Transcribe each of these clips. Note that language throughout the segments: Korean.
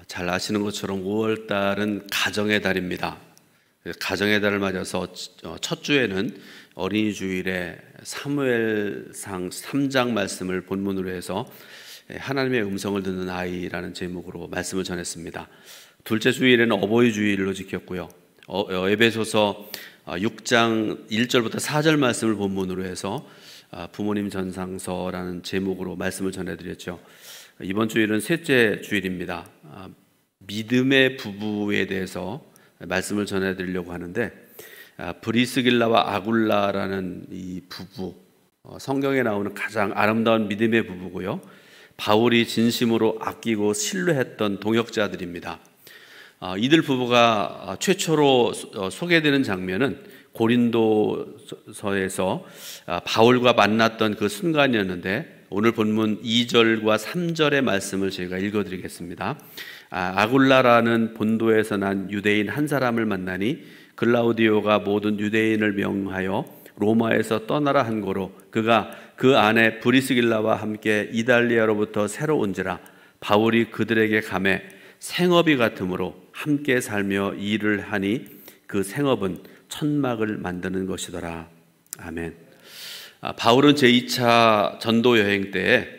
잘 아시는 것처럼 5월 달은 가정의 달입니다. 가정의 달을 맞아서 첫 주에는 어린이 주일에 사무엘상 3장 말씀을 본문으로 해서 하나님의 음성을 듣는 아이라는 제목으로 말씀을 전했습니다. 둘째 주일에는 어버이 주일로 지켰고요. 에베소서 6장 1절부터 4절 말씀을 본문으로 해서 부모님 전상서라는 제목으로 말씀을 전해드렸죠. 이번 주일은 셋째 주일입니다. 믿음의 부부에 대해서 말씀을 전해드리려고 하는데, 브리스길라와 아굴라라는 이 부부, 성경에 나오는 가장 아름다운 믿음의 부부고요. 바울이 진심으로 아끼고 신뢰했던 동역자들입니다. 이들 부부가 최초로 소개되는 장면은 고린도서에서 바울과 만났던 그 순간이었는데, 오늘 본문 2절과 3절의 말씀을 제가 읽어드리겠습니다. 아굴라라는 본도에서 난 유대인 한 사람을 만나니 글라우디오가 모든 유대인을 명하여 로마에서 떠나라 한 고로 그가 그 안에 브리스길라와 함께 이달리아로부터 새로 온지라. 바울이 그들에게 가매 생업이 같으므로 함께 살며 일을 하니 그 생업은 천막을 만드는 것이더라. 아멘. 바울은 제2차 전도 여행 때에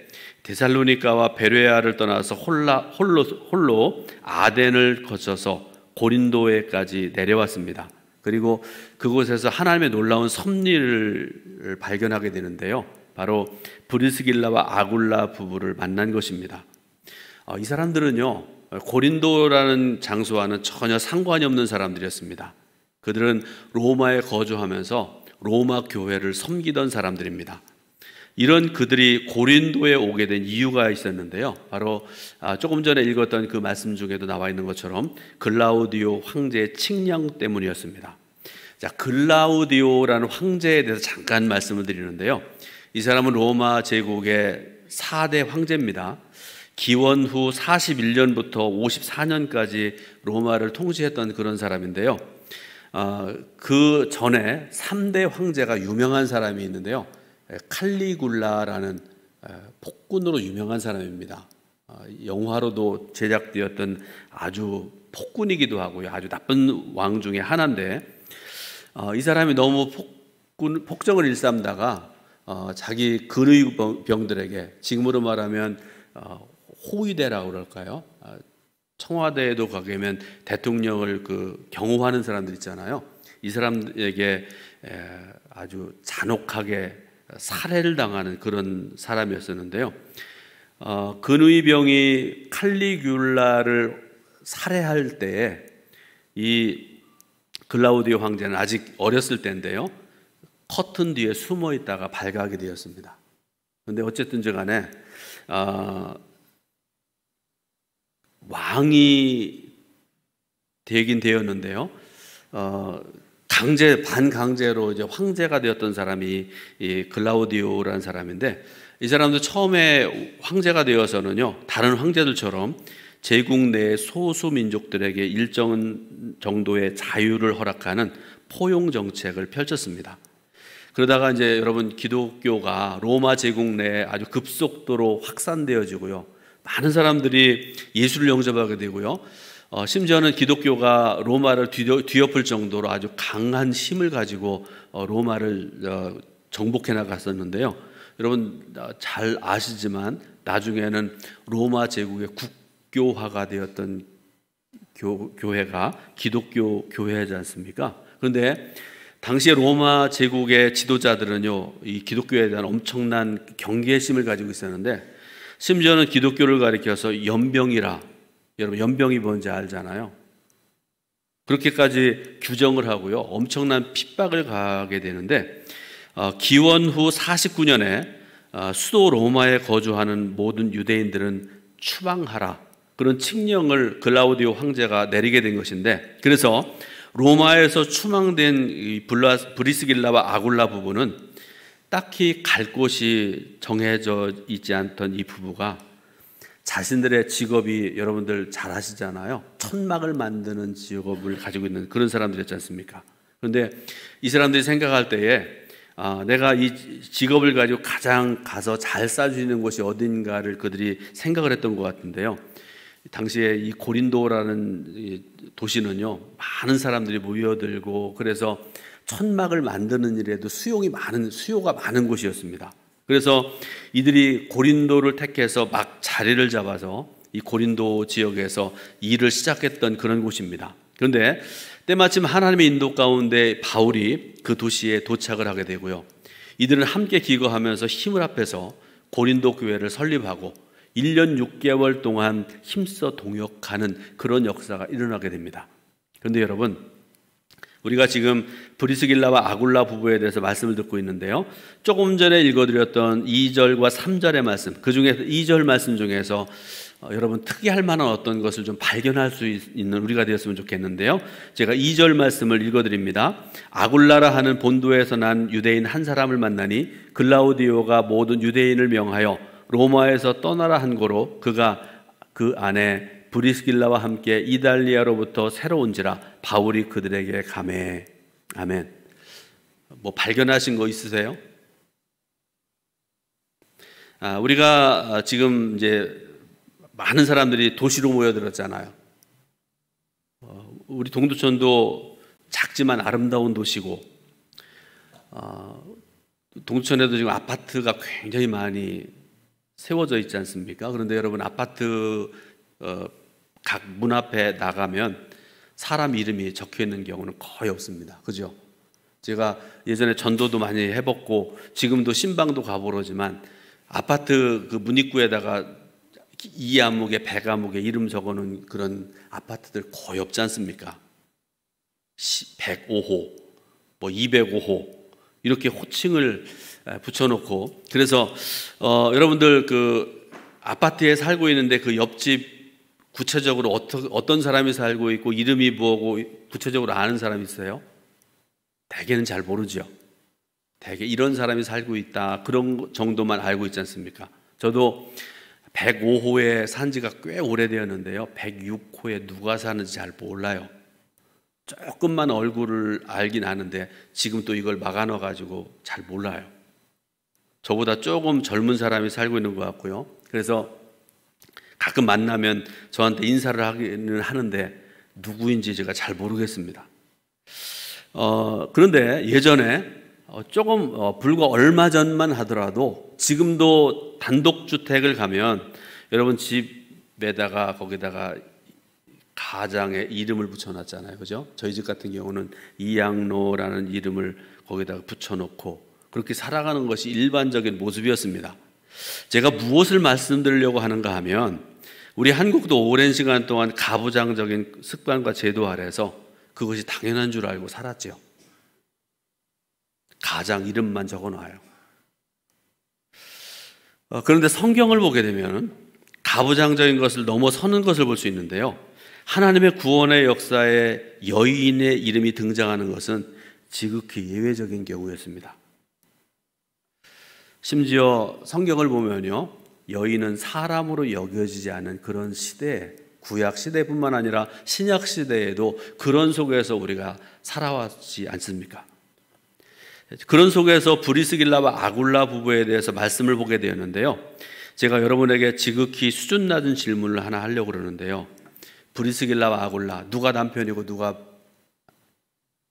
데살로니가와 베레아를 떠나서 홀로 아덴을 거쳐서 고린도에까지 내려왔습니다. 그리고 그곳에서 하나님의 놀라운 섭리를 발견하게 되는데요. 바로 브리스길라와 아굴라 부부를 만난 것입니다. 이 사람들은요, 고린도라는 장소와는 전혀 상관이 없는 사람들이었습니다. 그들은 로마에 거주하면서 로마 교회를 섬기던 사람들입니다. 이런 그들이 고린도에 오게 된 이유가 있었는데요. 바로 조금 전에 읽었던 그 말씀 중에도 나와 있는 것처럼 글라우디오 황제의 칙령 때문이었습니다. 자, 글라우디오라는 황제에 대해서 잠깐 말씀을 드리는데요. 이 사람은 로마 제국의 4대 황제입니다. 기원 후 41년부터 54년까지 로마를 통치했던 그런 사람인데요. 그 전에 3대 황제가 유명한 사람이 있는데요. 칼리굴라라는 폭군으로 유명한 사람입니다. 영화로도 제작되었던 아주 폭군이기도 하고요. 아주 나쁜 왕 중에 하나인데, 이 사람이 너무 폭정을 일삼다가 자기 근위병들에게, 지금으로 말하면 호위대라고 그럴까요? 청와대에도 가게 되면 대통령을 경호하는 사람들 있잖아요. 이 사람에게 아주 잔혹하게 살해를 당하는 그런 사람이었었는데요. 근위병이 칼리굴라를 살해할 때에 이 글라우디오 황제는 아직 어렸을 때인데요. 커튼 뒤에 숨어 있다가 발각이 되었습니다. 그런데 어쨌든 간에 왕이 되긴 되었는데요. 반강제로 이제 황제가 되었던 사람이 이 글라우디오라는 사람인데, 이 사람도 처음에 황제가 되어서는요, 다른 황제들처럼 제국 내 소수 민족들에게 일정 정도의 자유를 허락하는 포용 정책을 펼쳤습니다. 그러다가 이제 여러분, 기독교가 로마 제국 내에 아주 급속도로 확산되어지고요, 많은 사람들이 예수를 영접하게 되고요, 심지어는 기독교가 로마를 뒤엎을 정도로 아주 강한 힘을 가지고 로마를 정복해 나갔었는데요. 여러분 잘 아시지만 나중에는 로마 제국의 국교화가 되었던 교회가 기독교 교회지 않습니까? 그런데 당시에 로마 제국의 지도자들은요, 이 기독교에 대한 엄청난 경계심을 가지고 있었는데, 심지어는 기독교를 가리켜서 연병이라, 여러분 연병이 뭔지 알잖아요. 그렇게까지 규정을 하고요, 엄청난 핍박을 가하게 되는데, 기원 후 49년에 수도 로마에 거주하는 모든 유대인들은 추방하라, 그런 칙령을 글라우디오 황제가 내리게 된 것인데, 그래서 로마에서 추방된 이 브리스길라와 아굴라 부부는 딱히 갈 곳이 정해져 있지 않던 이 부부가 자신들의 직업이, 여러분들 잘 아시잖아요. 천막을 만드는 직업을 가지고 있는 그런 사람들이었지 않습니까? 그런데 이 사람들이 생각할 때에 내가 이 직업을 가지고 가장 가서 잘 살 수 있는 곳이 어딘가를 그들이 생각을 했던 것 같은데요. 당시에 이 고린도라는 이 도시는요, 많은 사람들이 모여들고 그래서 천막을 만드는 일에도 수요가 많은 곳이었습니다. 그래서 이들이 고린도를 택해서 막 자리를 잡아서 이 고린도 지역에서 일을 시작했던 그런 곳입니다. 그런데 때마침 하나님의 인도 가운데 바울이 그 도시에 도착을 하게 되고요. 이들은 함께 기거하면서 힘을 합해서 고린도 교회를 설립하고 1년 6개월 동안 힘써 동역하는 그런 역사가 일어나게 됩니다. 그런데 여러분, 우리가 지금 브리스길라와 아굴라 부부에 대해서 말씀을 듣고 있는데요. 조금 전에 읽어드렸던 2절과 3절의 말씀, 그 중에서 2절 말씀 중에서 여러분 특이할 만한 어떤 것을 좀 발견할 수 있는 우리가 되었으면 좋겠는데요. 제가 2절 말씀을 읽어드립니다. 아굴라라 하는 본도에서 난 유대인 한 사람을 만나니 글라우디오가 모든 유대인을 명하여 로마에서 떠나라 한 고로 그가 그 안에 브리스길라와 함께 이달리아로부터 새로 온지라 바울이 그들에게 가매. 아멘. 뭐 발견하신 거 있으세요? 우리가 지금 이제 많은 사람들이 도시로 모여들었잖아요. 우리 동두천도 작지만 아름다운 도시고, 동두천에도 지금 아파트가 굉장히 많이 세워져 있지 않습니까? 그런데 여러분, 아파트 각 문 앞에 나가면 사람 이름이 적혀 있는 경우는 거의 없습니다. 그죠? 제가 예전에 전도도 많이 해봤고 지금도 신방도 가보러지만 아파트 그 문입구에다가 이 암묵에 백 암묵에 이름 적어놓은 그런 아파트들 거의 없지 않습니까? 105호, 뭐 205호 이렇게 호칭을 붙여놓고, 그래서 여러분들 그 아파트에 살고 있는데 그 옆집 구체적으로 어떤 사람이 살고 있고 이름이 뭐고 구체적으로 아는 사람이 있어요? 대개는 잘 모르죠. 대개 이런 사람이 살고 있다 그런 정도만 알고 있지 않습니까? 저도 105호에 산 지가 꽤 오래되었는데요. 106호에 누가 사는지 잘 몰라요. 조금만 얼굴을 알긴 아는데 지금 또 이걸 막아놔가지고 잘 몰라요. 저보다 조금 젊은 사람이 살고 있는 것 같고요. 그래서 가끔 만나면 저한테 인사를 하기는 하는데 누구인지 제가 잘 모르겠습니다. 그런데 예전에 조금 불과 얼마 전만 하더라도 지금도 단독주택을 가면 여러분 집에다가 거기다가 가장의 이름을 붙여놨잖아요. 그죠? 저희 집 같은 경우는 이양로라는 이름을 거기다가 붙여놓고 그렇게 살아가는 것이 일반적인 모습이었습니다. 제가 무엇을 말씀드리려고 하는가 하면 우리 한국도 오랜 시간 동안 가부장적인 습관과 제도 아래서 그것이 당연한 줄 알고 살았죠. 가장 이름만 적어놔요. 그런데 성경을 보게 되면 가부장적인 것을 넘어서는 것을 볼 수 있는데요. 하나님의 구원의 역사에 여인의 이름이 등장하는 것은 지극히 예외적인 경우였습니다. 심지어 성경을 보면요, 여인은 사람으로 여겨지지 않은 그런 시대에, 구약 시대뿐만 아니라 신약 시대에도 그런 속에서 우리가 살아왔지 않습니까? 그런 속에서 브리스길라와 아굴라 부부에 대해서 말씀을 보게 되었는데요. 제가 여러분에게 지극히 수준 낮은 질문을 하나 하려고 그러는데요. 브리스길라와 아굴라, 누가 남편이고 누가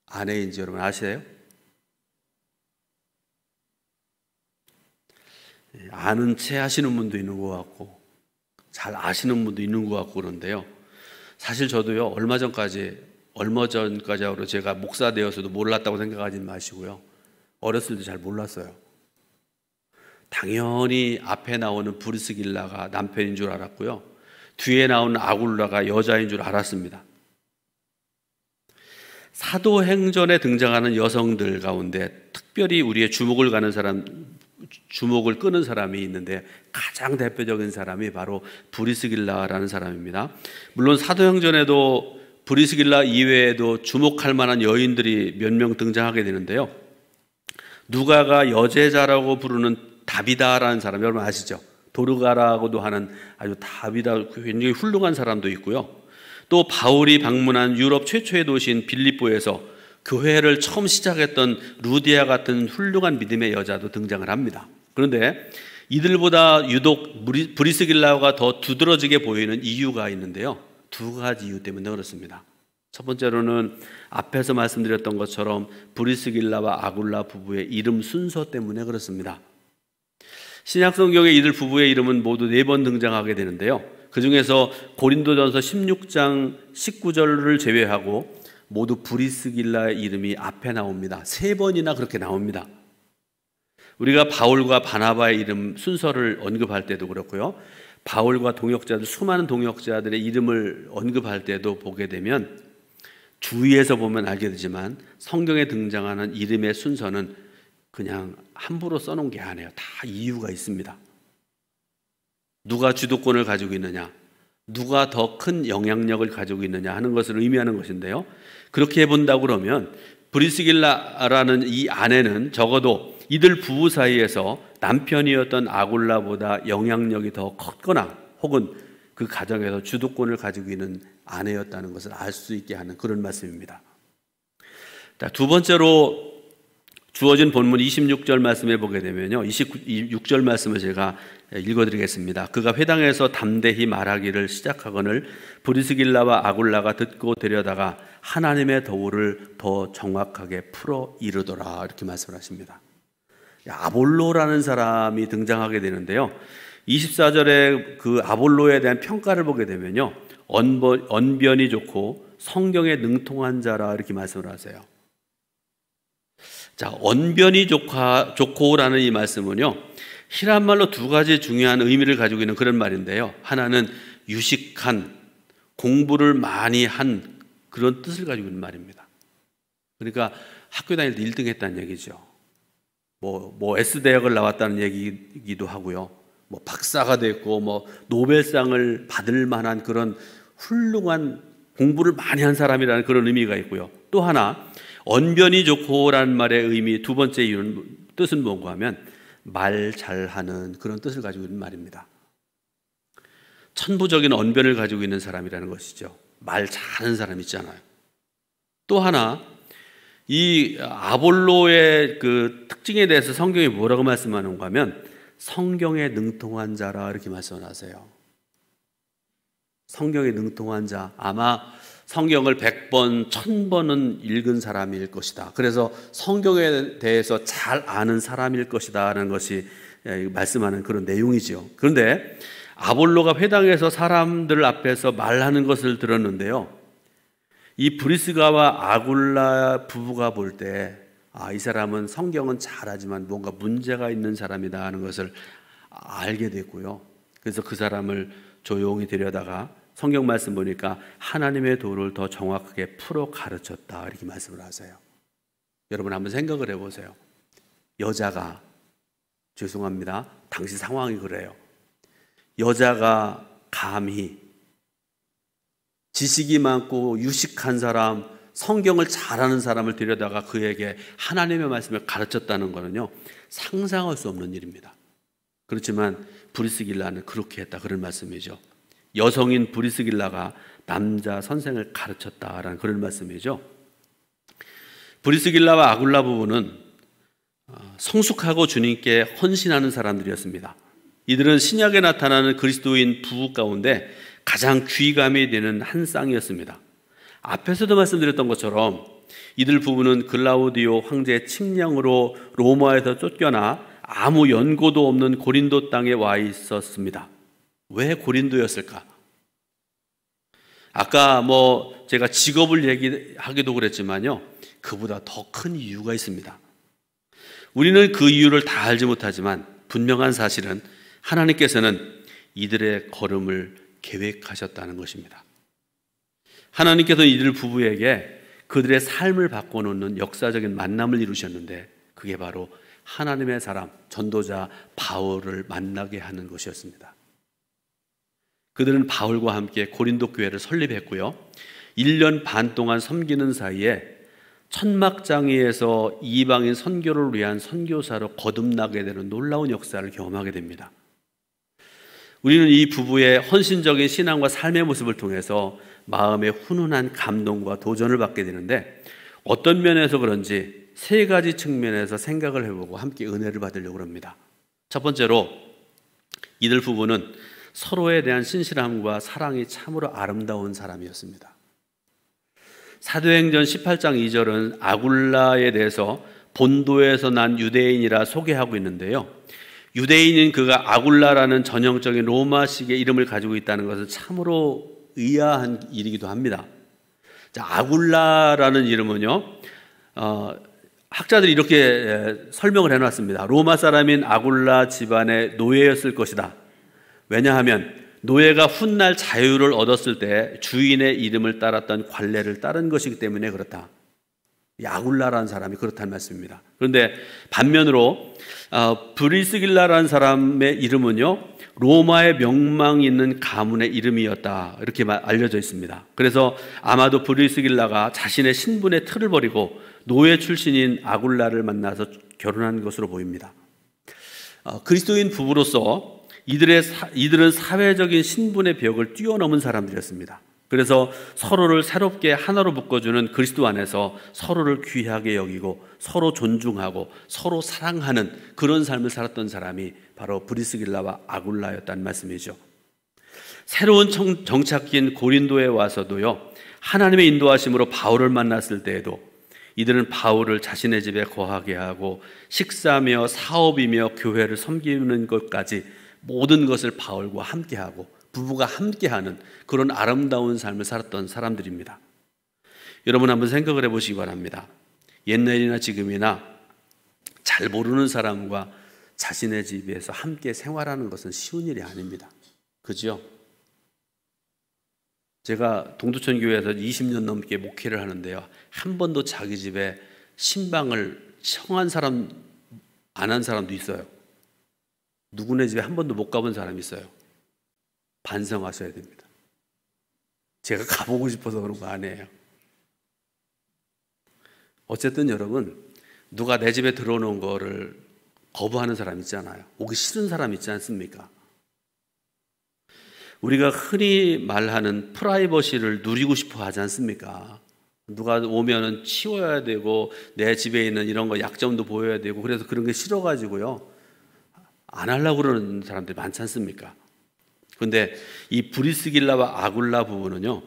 아내인지 여러분 아세요? 아는 체 하시는 분도 있는 것 같고 잘 아시는 분도 있는 것 같고 그런데요. 사실 저도요, 얼마 전까지로 제가 목사 되어서도 몰랐다고 생각하지 마시고요. 어렸을 때 잘 몰랐어요. 당연히 앞에 나오는 브리스길라가 남편인 줄 알았고요. 뒤에 나오는 아굴라가 여자인 줄 알았습니다. 사도행전에 등장하는 여성들 가운데 특별히 우리의 주목을 끄는 사람이 있는데 가장 대표적인 사람이 바로 브리스길라라는 사람입니다. 물론 사도행전에도 브리스길라 이외에도 주목할 만한 여인들이 몇 명 등장하게 되는데요. 누가가 여제자라고 부르는 다비다라는 사람 여러분 아시죠? 도르가라고도 하는 아주 다비다 굉장히 훌륭한 사람도 있고요. 또 바울이 방문한 유럽 최초의 도시인 빌립보에서 교회를 처음 시작했던 루디아 같은 훌륭한 믿음의 여자도 등장을 합니다. 그런데 이들보다 유독 브리스길라가 더 두드러지게 보이는 이유가 있는데요. 두 가지 이유 때문에 그렇습니다. 첫 번째로는 앞에서 말씀드렸던 것처럼 브리스길라와 아굴라 부부의 이름 순서 때문에 그렇습니다. 신약 성경에 이들 부부의 이름은 모두 4번 등장하게 되는데요. 그 중에서 고린도전서 16장 19절을 제외하고 모두 브리스길라의 이름이 앞에 나옵니다. 3번이나 그렇게 나옵니다. 우리가 바울과 바나바의 이름 순서를 언급할 때도 그렇고요. 바울과 동역자들, 수많은 동역자들의 이름을 언급할 때도 보게 되면 주위에서 보면 알게 되지만 성경에 등장하는 이름의 순서는 그냥 함부로 써놓은 게 아니에요. 다 이유가 있습니다. 누가 주도권을 가지고 있느냐, 누가 더 큰 영향력을 가지고 있느냐 하는 것을 의미하는 것인데요. 그렇게 본다고 그러면 브리스길라라는 이 아내는 적어도 이들 부부 사이에서 남편이었던 아굴라보다 영향력이 더 컸거나 혹은 그 가정에서 주도권을 가지고 있는 아내였다는 것을 알 수 있게 하는 그런 말씀입니다. 자, 두 번째로 주어진 본문 26절 말씀에 보게 되면요. 26절 말씀을 제가 읽어드리겠습니다. 그가 회당에서 담대히 말하기를 시작하거늘 브리스길라와 아굴라가 듣고 데려다가 하나님의 도를 더 정확하게 풀어 이르더라 이렇게 말씀을 하십니다. 아볼로라는 사람이 등장하게 되는데요. 24절에 그 아볼로에 대한 평가를 보게 되면요. 언변이 좋고 성경에 능통한 자라 이렇게 말씀을 하세요. 자, 언변이 좋고라는 이 말씀은요. 히람 말로 두 가지 중요한 의미를 가지고 있는 그런 말인데요. 하나는 유식한, 공부를 많이 한 그런 뜻을 가지고 있는 말입니다. 그러니까 학교 다닐 때 1등 했다는 얘기죠. 뭐 S대학을 나왔다는 얘기이기도 하고요. 뭐 박사가 됐고 뭐 노벨상을 받을 만한 그런 훌륭한 공부를 많이 한 사람이라는 그런 의미가 있고요. 또 하나 언변이 좋고라는 말의 의미 두 번째 뜻은 뭔가 하면 말 잘하는 그런 뜻을 가지고 있는 말입니다. 천부적인 언변을 가지고 있는 사람이라는 것이죠. 말 잘하는 사람 있잖아요. 또 하나 이 아볼로의 그 특징에 대해서 성경이 뭐라고 말씀하는가 하면 성경에 능통한 자라 이렇게 말씀하세요. 성경에 능통한 자, 아마 성경을 100번, 1000번은 읽은 사람일 것이다. 그래서 성경에 대해서 잘 아는 사람일 것이다 라는 것이 말씀하는 그런 내용이죠. 그런데 아볼로가 회당에서 사람들 앞에서 말하는 것을 들었는데요. 이 브리스가와 아굴라 부부가 볼 때 이 사람은 성경은 잘하지만 뭔가 문제가 있는 사람이다 하는 것을 알게 됐고요. 그래서 그 사람을 조용히 데려다가 성경 말씀 보니까 하나님의 도를 더 정확하게 풀어 가르쳤다 이렇게 말씀을 하세요. 여러분 한번 생각을 해보세요. 여자가, 죄송합니다, 당시 상황이 그래요. 여자가 감히 지식이 많고 유식한 사람, 성경을 잘하는 사람을 데려다가 그에게 하나님의 말씀을 가르쳤다는 것은요, 상상할 수 없는 일입니다. 그렇지만 브리스길라는 그렇게 했다 그런 말씀이죠. 여성인 브리스길라가 남자 선생을 가르쳤다라는 그런 말씀이죠. 브리스길라와 아굴라 부부는 성숙하고 주님께 헌신하는 사람들이었습니다. 이들은 신약에 나타나는 그리스도인 부부 가운데 가장 귀감이 되는 한 쌍이었습니다. 앞에서도 말씀드렸던 것처럼 이들 부부는 글라우디오 황제의 칙령으로 로마에서 쫓겨나 아무 연고도 없는 고린도 땅에 와 있었습니다. 왜 고린도였을까? 아까 제가 직업을 얘기하기도 그랬지만요, 그보다 더 큰 이유가 있습니다. 우리는 그 이유를 다 알지 못하지만 분명한 사실은 하나님께서는 이들의 걸음을 계획하셨다는 것입니다. 하나님께서 이들 부부에게 그들의 삶을 바꿔놓는 역사적인 만남을 이루셨는데 그게 바로 하나님의 사람, 전도자 바울을 만나게 하는 것이었습니다. 그들은 바울과 함께 고린도 교회를 설립했고요. 1년 반 동안 섬기는 사이에 천막장애에서 이방인 선교를 위한 선교사로 거듭나게 되는 놀라운 역사를 경험하게 됩니다. 우리는 이 부부의 헌신적인 신앙과 삶의 모습을 통해서 마음의 훈훈한 감동과 도전을 받게 되는데 어떤 면에서 그런지 3가지 측면에서 생각을 해보고 함께 은혜를 받으려고 합니다. 첫 번째로 이들 부부는 서로에 대한 신실함과 사랑이 참으로 아름다운 사람이었습니다. 사도행전 18장 2절은 아굴라에 대해서 본도에서 난 유대인이라 소개하고 있는데요. 유대인인 그가 아굴라라는 전형적인 로마식의 이름을 가지고 있다는 것은 참으로 의아한 일이기도 합니다. 자, 아굴라라는 이름은요, 학자들이 이렇게 설명을 해놨습니다. 로마 사람인 아굴라 집안의 노예였을 것이다. 왜냐하면 노예가 훗날 자유를 얻었을 때 주인의 이름을 따랐던 관례를 따른 것이기 때문에 그렇다. 이 아굴라라는 사람이 그렇다는 말씀입니다. 그런데 반면으로 브리스길라라는 사람의 이름은요, 로마의 명망 있는 가문의 이름이었다, 이렇게 알려져 있습니다. 그래서 아마도 브리스길라가 자신의 신분의 틀을 버리고 노예 출신인 아굴라를 만나서 결혼한 것으로 보입니다. 그리스도인 부부로서 이들은 사회적인 신분의 벽을 뛰어넘은 사람들이었습니다. 그래서 서로를 새롭게 하나로 묶어주는 그리스도 안에서 서로를 귀하게 여기고 서로 존중하고 서로 사랑하는 그런 삶을 살았던 사람이 바로 브리스길라와 아굴라였다는 말씀이죠. 새로운 정착기인 고린도에 와서도요, 하나님의 인도하심으로 바울을 만났을 때에도 이들은 바울을 자신의 집에 거하게 하고 식사며 사업이며 교회를 섬기는 것까지 모든 것을 바울과 함께하고 부부가 함께하는 그런 아름다운 삶을 살았던 사람들입니다. 여러분 한번 생각을 해보시기 바랍니다. 옛날이나 지금이나 잘 모르는 사람과 자신의 집에서 함께 생활하는 것은 쉬운 일이 아닙니다. 그죠? 제가 동두천 교회에서 20년 넘게 목회를 하는데요, 한 번도 자기 집에 신방을 청한 사람, 안 한 사람도 있어요. 누구네 집에 한 번도 못 가본 사람이 있어요. 반성하셔야 됩니다. 제가 가보고 싶어서 그런 거 아니에요. 어쨌든 여러분, 누가 내 집에 들어오는 거를 거부하는 사람 있잖아요. 오기 싫은 사람 있지 않습니까? 우리가 흔히 말하는 프라이버시를 누리고 싶어 하지 않습니까? 누가 오면은 치워야 되고 내 집에 있는 이런 거 약점도 보여야 되고, 그래서 그런 게 싫어가지고요, 안 하려고 그러는 사람들이 많지 않습니까? 그런데 이 브리스길라와 아굴라 부부는요,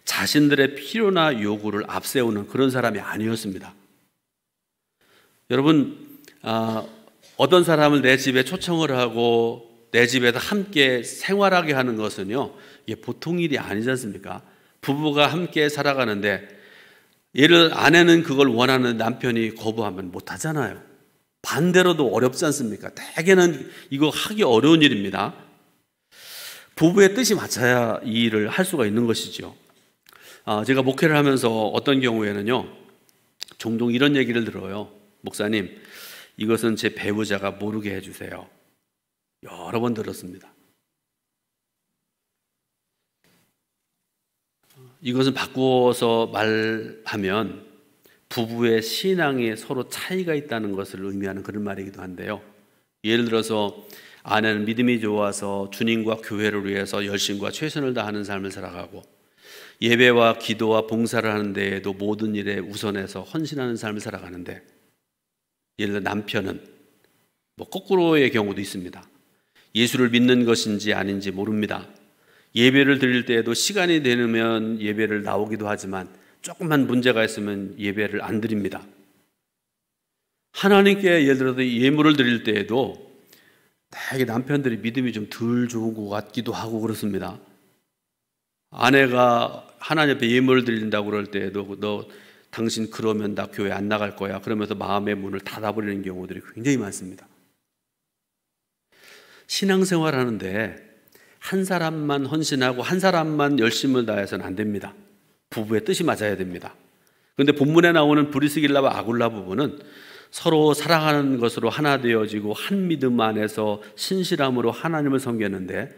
자신들의 필요나 요구를 앞세우는 그런 사람이 아니었습니다. 여러분, 어떤 사람을 내 집에 초청을 하고 내 집에서 함께 생활하게 하는 것은요, 이게 보통 일이 아니지 않습니까? 부부가 함께 살아가는데 아내는 그걸 원하는 남편이 거부하면 못 하잖아요. 반대로도 어렵지 않습니까? 대개는 이거 하기 어려운 일입니다. 부부의 뜻이 맞춰야 이 일을 할 수가 있는 것이죠. 제가 목회를 하면서 어떤 경우에는요, 종종 이런 얘기를 들어요. 목사님, 이것은 제 배우자가 모르게 해주세요. 여러 번 들었습니다. 이것은 바꾸어서 말하면 부부의 신앙에 서로 차이가 있다는 것을 의미하는 그런 말이기도 한데요. 예를 들어서 아내는 믿음이 좋아서 주님과 교회를 위해서 열심과 최선을 다하는 삶을 살아가고 예배와 기도와 봉사를 하는 데에도 모든 일에 우선해서 헌신하는 삶을 살아가는데, 예를 들어 남편은 거꾸로의 경우도 있습니다. 예수를 믿는 것인지 아닌지 모릅니다. 예배를 드릴 때에도 시간이 되면 예배를 나오기도 하지만 조금만 문제가 있으면 예배를 안 드립니다. 하나님께 예를 들어서 예물을 드릴 때에도 되게 남편들이 믿음이 좀 덜 좋은 것 같기도 하고 그렇습니다. 아내가 하나님 앞에 예물을 드린다고 그럴 때에도 당신 그러면 나 교회 안 나갈 거야, 그러면서 마음의 문을 닫아버리는 경우들이 굉장히 많습니다. 신앙생활 하는데 한 사람만 헌신하고 한 사람만 열심을 다해서는 안 됩니다. 부부의 뜻이 맞아야 됩니다. 그런데 본문에 나오는 브리스길라와 아굴라 부부는 서로 사랑하는 것으로 하나 되어지고 한 믿음 안에서 신실함으로 하나님을 섬겼는데,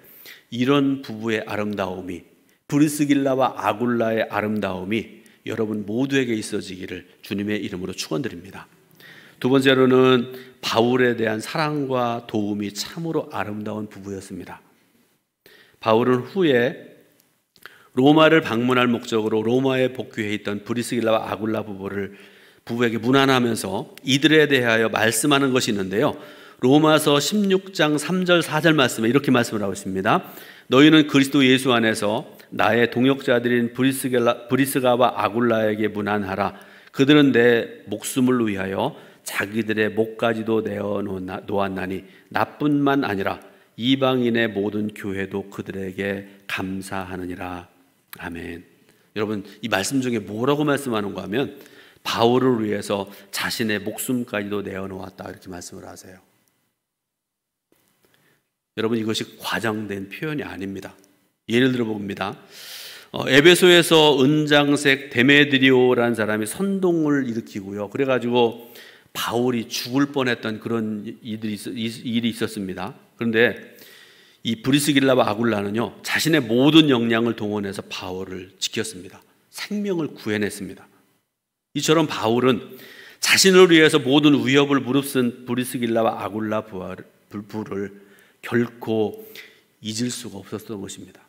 이런 부부의 아름다움이, 브리스길라와 아굴라의 아름다움이 여러분 모두에게 있어지기를 주님의 이름으로 축원드립니다. 두 번째로는 바울에 대한 사랑과 도움이 참으로 아름다운 부부였습니다. 바울은 후에 로마를 방문할 목적으로 로마에 복귀해 있던 브리스길라와 아굴라 부부에게 문안하면서 이들에 대하여 말씀하는 것이 있는데요, 로마서 16장 3절 4절 말씀에 이렇게 말씀을 하고 있습니다. 너희는 그리스도 예수 안에서 나의 동역자들인 브리스가와 아굴라에게 문안하라. 그들은 내 목숨을 위하여 자기들의 목까지도 내어 놓았나니 나뿐만 아니라 이방인의 모든 교회도 그들에게 감사하느니라. 아멘. 여러분, 이 말씀 중에 뭐라고 말씀하는가 하면 바울을 위해서 자신의 목숨까지도 내어놓았다 이렇게 말씀을 하세요. 여러분, 이것이 과장된 표현이 아닙니다. 예를 들어 봅니다. 에베소에서 은장색 데메드리오라는 사람이 선동을 일으키고요. 그래가지고 바울이 죽을 뻔했던 그런 일이 있었습니다. 그런데 이 브리스길라와 아굴라는요, 자신의 모든 역량을 동원해서 바울을 지켰습니다. 생명을 구해냈습니다. 이처럼 바울은 자신을 위해서 모든 위협을 무릅쓴 브리스길라와 아굴라 부부를 결코 잊을 수가 없었던 것입니다.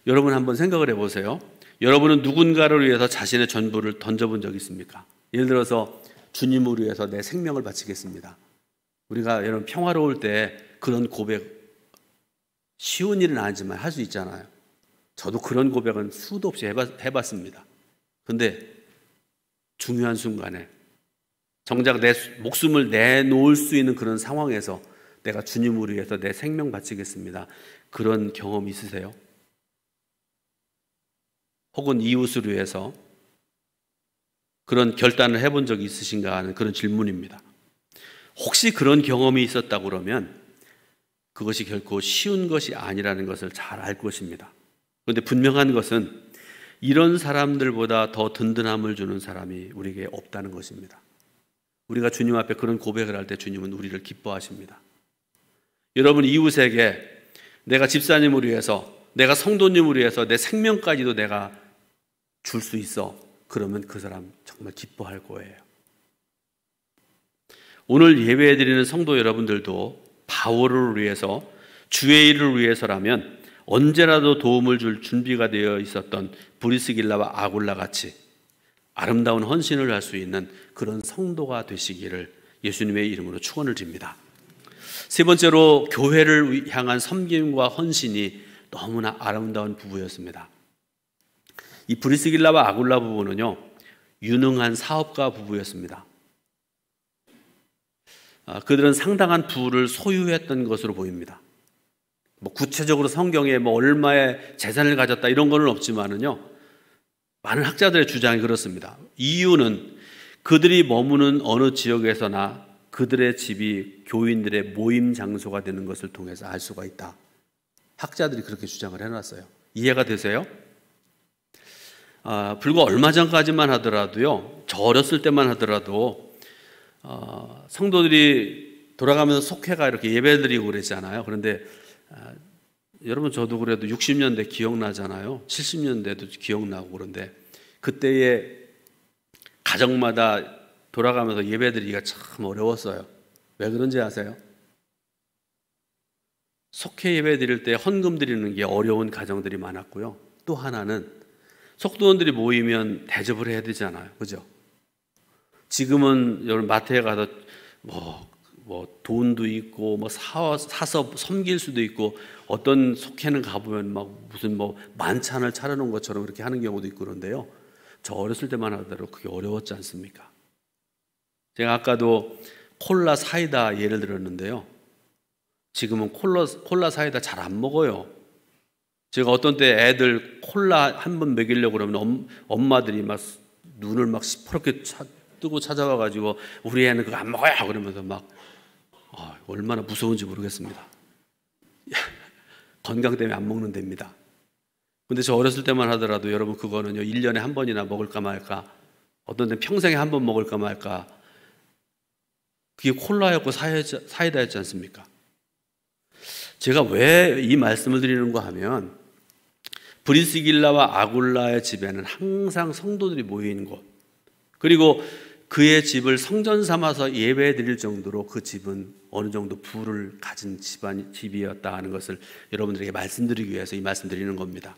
여러분 한번 생각을 해보세요. 여러분은 누군가를 위해서 자신의 전부를 던져본 적이 있습니까? 예를 들어서 주님을 위해서 내 생명을 바치겠습니다. 우리가 여러분 평화로울 때 그런 고백, 쉬운 일은 아니지만 할 수 있잖아요. 저도 그런 고백은 수도 없이 해봤습니다. 근데 중요한 순간에 정작 내 목숨을 내놓을 수 있는 그런 상황에서 내가 주님을 위해서 내 생명 바치겠습니다. 그런 경험 있으세요? 혹은 이웃을 위해서 그런 결단을 해본 적이 있으신가 하는 그런 질문입니다. 혹시 그런 경험이 있었다고 그러면 그것이 결코 쉬운 것이 아니라는 것을 잘 알 것입니다. 그런데 분명한 것은 이런 사람들보다 더 든든함을 주는 사람이 우리에게 없다는 것입니다. 우리가 주님 앞에 그런 고백을 할 때 주님은 우리를 기뻐하십니다. 여러분, 이웃에게 내가 집사님을 위해서, 내가 성도님을 위해서 내 생명까지도 내가 줄 수 있어. 그러면 그 사람 정말 기뻐할 거예요. 오늘 예배해드리는 성도 여러분들도 바울을 위해서, 주의 일을 위해서라면 언제라도 도움을 줄 준비가 되어 있었던 브리스길라와 아굴라 같이 아름다운 헌신을 할 수 있는 그런 성도가 되시기를 예수님의 이름으로 축원을 드립니다. 세 번째로, 교회를 향한 섬김과 헌신이 너무나 아름다운 부부였습니다. 이 브리스길라와 아굴라 부부는요, 유능한 사업가 부부였습니다. 그들은 상당한 부를 소유했던 것으로 보입니다. 구체적으로 성경에 얼마의 재산을 가졌다 이런 건 없지만은요, 많은 학자들의 주장이 그렇습니다. 이유는 그들이 머무는 어느 지역에서나 그들의 집이 교인들의 모임 장소가 되는 것을 통해서 알 수가 있다. 학자들이 그렇게 주장을 해놨어요. 이해가 되세요? 불과 얼마 전까지만 하더라도요, 저 어렸을 때만 하더라도 성도들이 돌아가면서 속회가 이렇게 예배드리고 그랬잖아요. 그런데 여러분, 저도 그래도 60년대 기억나잖아요. 70년대도 기억나고. 그런데 그때의 가정마다 돌아가면서 예배드리기가 참 어려웠어요. 왜 그런지 아세요? 속회 예배 드릴 때 헌금 드리는 게 어려운 가정들이 많았고요. 또 하나는 속도원들이 모이면 대접을 해야 되잖아요. 그죠? 지금은 여러분 마트에 가서 돈도 있고 사서 섬길 수도 있고, 어떤 속회는 가보면 무슨 만찬을 차려놓은 것처럼 그렇게 하는 경우도 있고. 그런데요, 저 어렸을 때만 하더라도 그게 어려웠지 않습니까? 제가 아까도 콜라 사이다 예를 들었는데요, 지금은 콜라 사이다 잘 안 먹어요. 제가 어떤 때 애들 콜라 한 번 먹이려고 그러면 엄마들이 막 눈을 막 시퍼렇게 뜨고 찾아와가지고 우리 애는 그거 안 먹어요 그러면서 얼마나 무서운지 모르겠습니다. 건강 때문에 안 먹는 데입니다. 근데 저 어렸을 때만 하더라도 여러분, 그거는요 1년에 한 번이나 먹을까 말까, 어떤 데는 평생에 한 번 먹을까 말까, 그게 콜라였고 사이다였지 않습니까? 제가 왜 이 말씀을 드리는가 하면, 브리스길라와 아굴라의 집에는 항상 성도들이 모이는 곳, 그리고 그의 집을 성전 삼아서 예배 드릴 정도로 그 집은 어느 정도 부를 가진 집이었다 하는 것을 여러분들에게 말씀드리기 위해서 이 말씀 드리는 겁니다.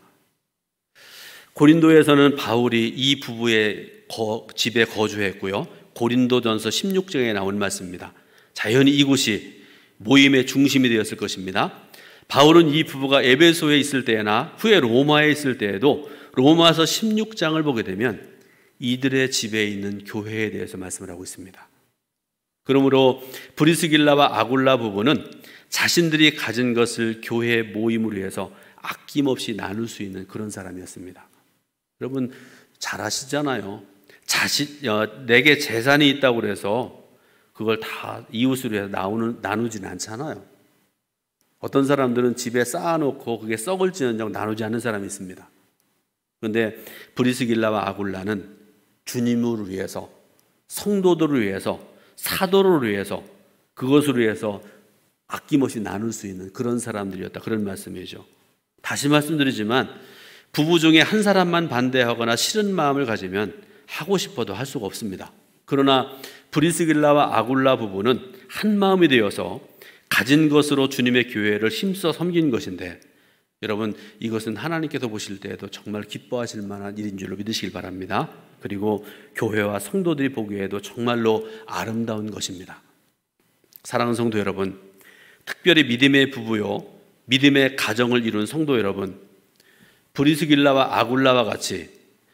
고린도에서는 바울이 이 부부의 집에 거주했고요. 고린도전서 16장에 나온 말씀입니다. 자연히 이곳이 모임의 중심이 되었을 것입니다. 바울은 이 부부가 에베소에 있을 때나 후에 로마에 있을 때에도 로마서 16장을 보게 되면 이들의 집에 있는 교회에 대해서 말씀을 하고 있습니다. 그러므로 브리스길라와 아굴라 부부는 자신들이 가진 것을 교회의 모임을 위해서 아낌없이 나눌 수 있는 그런 사람이었습니다. 여러분 잘 아시잖아요. 내게 재산이 있다고 해서 그걸 다 이웃을 위해서 나누지는 않잖아요. 어떤 사람들은 집에 쌓아놓고 그게 썩을지언정 나누지 않는 사람이 있습니다. 그런데 브리스길라와 아굴라는 주님을 위해서, 성도들을 위해서, 사도를 위해서, 그것을 위해서 아낌없이 나눌 수 있는 그런 사람들이었다, 그런 말씀이죠. 다시 말씀드리지만 부부 중에 한 사람만 반대하거나 싫은 마음을 가지면 하고 싶어도 할 수가 없습니다. 그러나 브리스길라와 아굴라 부부는 한 마음이 되어서 가진 것으로 주님의 교회를 힘써 섬긴 것인데, 여러분 이것은 하나님께서 보실 때에도 정말 기뻐하실 만한 일인 줄로 믿으시길 바랍니다. 그리고 교회와 성도들이 보기에도 정말로 아름다운 것입니다. 사랑하는 성도 여러분, 특별히 믿음의 부부요, 믿음의 가정을 이룬 성도 여러분, 브리스길라와 아굴라와 같이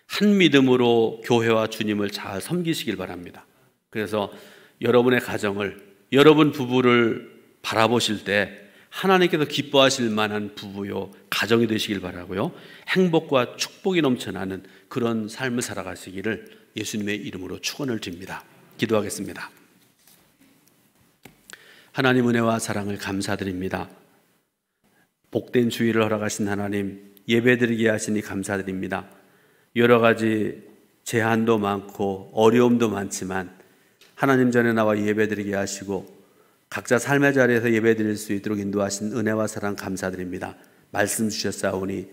한 믿음으로 교회와 주님을 잘 섬기시길 바랍니다. 그래서 여러분의 가정을, 여러분 부부를 바라보실 때 하나님께서 기뻐하실 만한 부부요, 가정이 되시길 바라고요, 행복과 축복이 넘쳐나는 그런 삶을 살아가시기를 예수님의 이름으로 축원을 드립니다. 기도하겠습니다. 하나님 은혜와 사랑을 감사드립니다. 복된 주일을 허락하신 하나님, 예배드리게 하시니 감사드립니다. 여러 가지 제한도 많고 어려움도 많지만 하나님 전에 나와 예배드리게 하시고 각자 삶의 자리에서 예배드릴 수 있도록 인도하신 은혜와 사랑 감사드립니다. 말씀 주셨사오니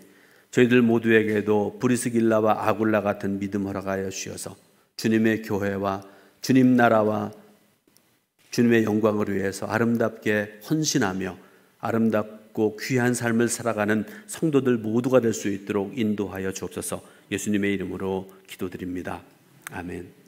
저희들 모두에게도 브리스길라와 아굴라 같은 믿음 허락하여 주셔서 주님의 교회와 주님 나라와 주님의 영광을 위해서 아름답게 헌신하며 아름답고 귀한 삶을 살아가는 성도들 모두가 될 수 있도록 인도하여 주옵소서. 예수님의 이름으로 기도드립니다. 아멘.